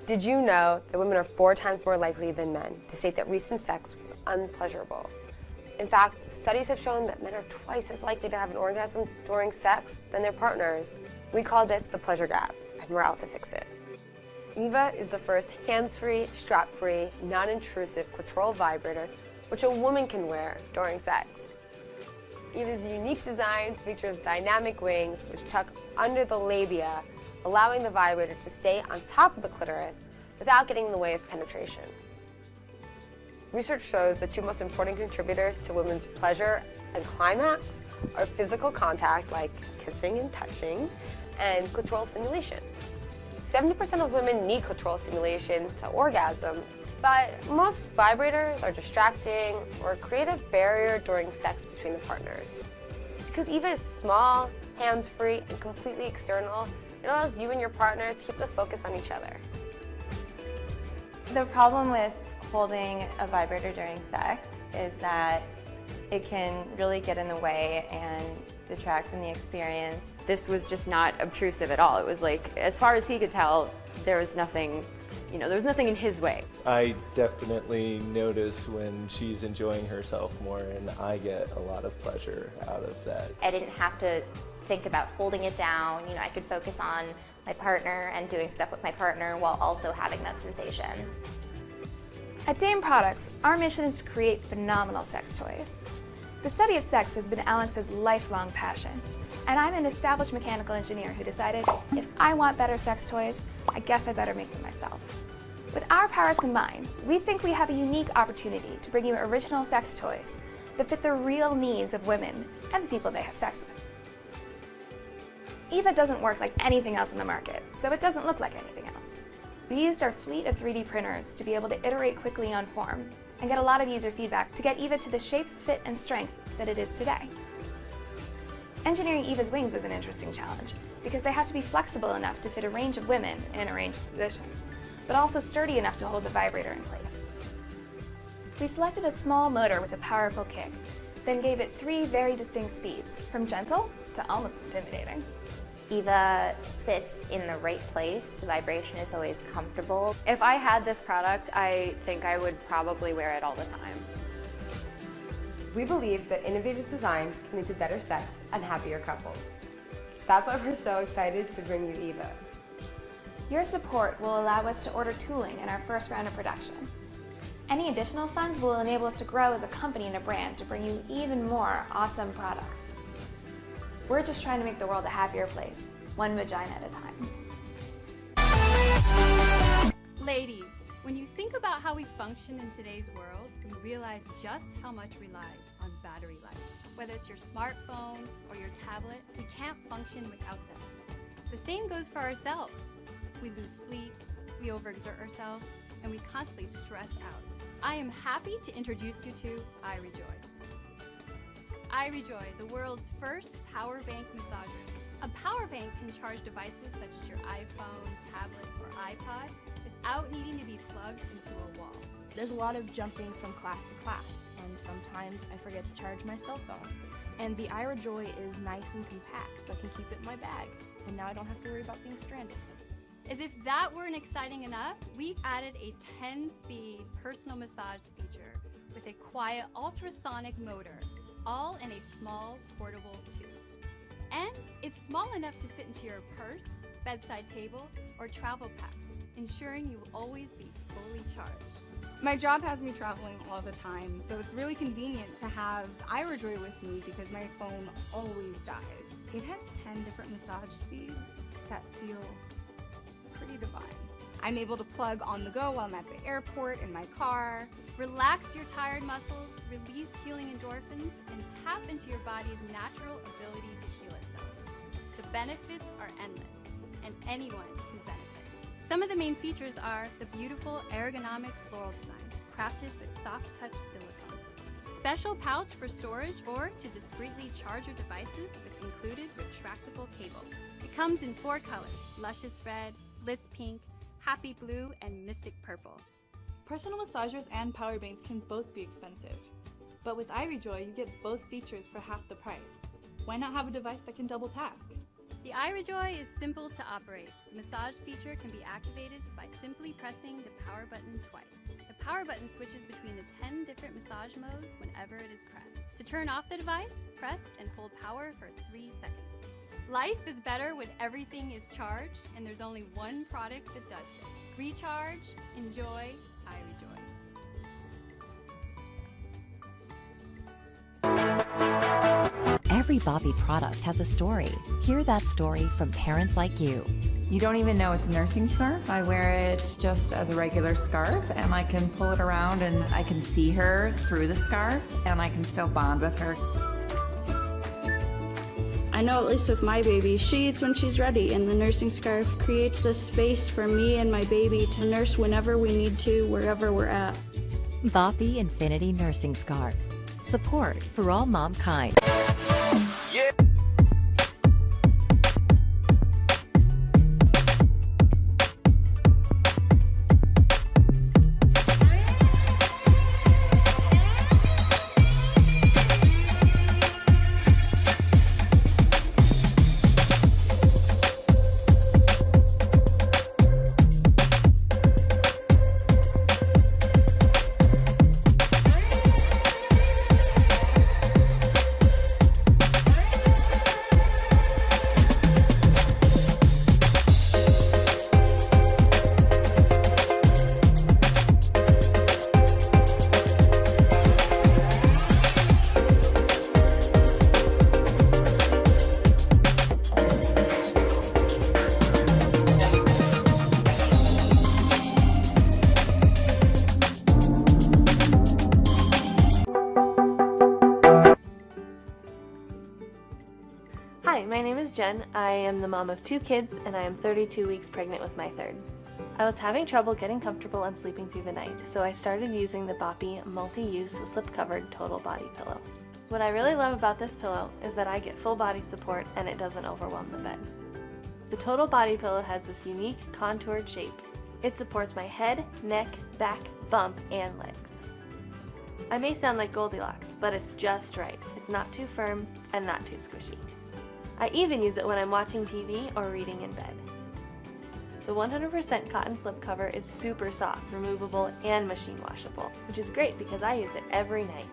Did you know that women are 4 times more likely than men to state that recent sex was unpleasurable? In fact, studies have shown that men are twice as likely to have an orgasm during sex than their partners. We call this the pleasure gap, and we're out to fix it. Eva is the first hands-free, strap-free, non-intrusive clitoral vibrator which a woman can wear during sex. Eva's unique design features dynamic wings which tuck under the labia, allowing the vibrator to stay on top of the clitoris without getting in the way of penetration. Research shows the 2 most important contributors to women's pleasure and climax are physical contact, like kissing and touching, and clitoral stimulation. 70% of women need clitoral stimulation to orgasm, but most vibrators are distracting or create a barrier during sex between the partners. Because Eva is small, hands-free, and completely external, it allows you and your partner to keep the focus on each other. The problem with holding a vibrator during sex is that it can really get in the way and detract from the experience. This was just not obtrusive at all. It was like, as far as he could tell, there was nothing, there was nothing in his way. I definitely notice when she's enjoying herself more, and I get a lot of pleasure out of that. I didn't have to think about holding it down. I could focus on my partner and doing stuff with my partner while also having that sensation. At Dame Products, our mission is to create phenomenal sex toys. The study of sex has been Alex's lifelong passion, and I'm an established mechanical engineer who decided if I want better sex toys, I guess I better make them myself. With our powers combined, we think we have a unique opportunity to bring you original sex toys that fit the real needs of women and the people they have sex with. Eva doesn't work like anything else in the market, so it doesn't look like anything else. We used our fleet of 3D printers to be able to iterate quickly on form and get a lot of user feedback to get Eva to the shape, fit, and strength that it is today. Engineering Eva's wings was an interesting challenge because they have to be flexible enough to fit a range of women in a range of positions, but also sturdy enough to hold the vibrator in place. We selected a small motor with a powerful kick, then gave it 3 very distinct speeds, from gentle to almost intimidating. Eva sits in the right place. The vibration is always comfortable. If I had this product, I think I would probably wear it all the time. We believe that innovative design can lead to better sex and happier couples. That's why we're so excited to bring you Eva. Your support will allow us to order tooling in our first round of production. Any additional funds will enable us to grow as a company and a brand to bring you even more awesome products. We're just trying to make the world a happier place, one vagina at a time. Ladies, when you think about how we function in today's world, you realize just how much relies on battery life. Whether it's your smartphone or your tablet, we can't function without them. The same goes for ourselves. We lose sleep, we overexert ourselves, and we constantly stress out. I am happy to introduce you to iRejoy. iRejoy, the world's first power bank massager. A power bank can charge devices such as your iPhone, tablet, or iPod without needing to be plugged into a wall. There's a lot of jumping from class to class, and sometimes I forget to charge my cell phone. And the iRejoy is nice and compact, so I can keep it in my bag, and now I don't have to worry about being stranded. As if that weren't exciting enough, we've added a 10-speed personal massage feature with a quiet ultrasonic motor, all in a small portable tube. And it's small enough to fit into your purse, bedside table, or travel pack, ensuring you will always be fully charged. My job has me traveling all the time, so it's really convenient to have iRejoy with me because my phone always dies. It has 10 different massage speeds that feel pretty divine. I'm able to plug on the go while I'm at the airport, in my car. Relax your tired muscles, release healing endorphins, and tap into your body's natural ability to heal itself. The benefits are endless, and anyone can benefit. Some of the main features are the beautiful ergonomic floral design, crafted with soft touch silicone. Special pouch for storage or to discreetly charge your devices with included retractable cable. It comes in 4 colors, luscious red, bliss pink, happy blue, and mystic purple. Personal massagers and power banks can both be expensive, but with iRejoy you get both features for half the price. Why not have a device that can double task? The iRejoy is simple to operate. The massage feature can be activated by simply pressing the power button twice. The power button switches between the 10 different massage modes whenever it is pressed. To turn off the device, press and hold power for 3 seconds. Life is better when everything is charged, and there's only one product that does it. Recharge, enjoy, iRejoy. Every Boppy product has a story. Hear that story from parents like you. You don't even know it's a nursing scarf. I wear it just as a regular scarf, and I can pull it around and I can see her through the scarf, and I can still bond with her. I know at least with my baby, she eats when she's ready, and the nursing scarf creates this space for me and my baby to nurse whenever we need to, wherever we're at. Boppy Infinity Nursing Scarf. Support for all mom kind. Hi, my name is Jen. I am the mom of 2 kids, and I am 32 weeks pregnant with my 3rd. I was having trouble getting comfortable and sleeping through the night, so I started using the Boppy multi-use slip-covered total body pillow. What I really love about this pillow is that I get full body support and it doesn't overwhelm the bed. The total body pillow has this unique contoured shape. It supports my head, neck, back, bump, and legs. I may sound like Goldilocks, but it's just right. It's not too firm and not too squishy. I even use it when I'm watching TV or reading in bed. The 100% cotton slip cover is super soft, removable, and machine washable, which is great because I use it every night.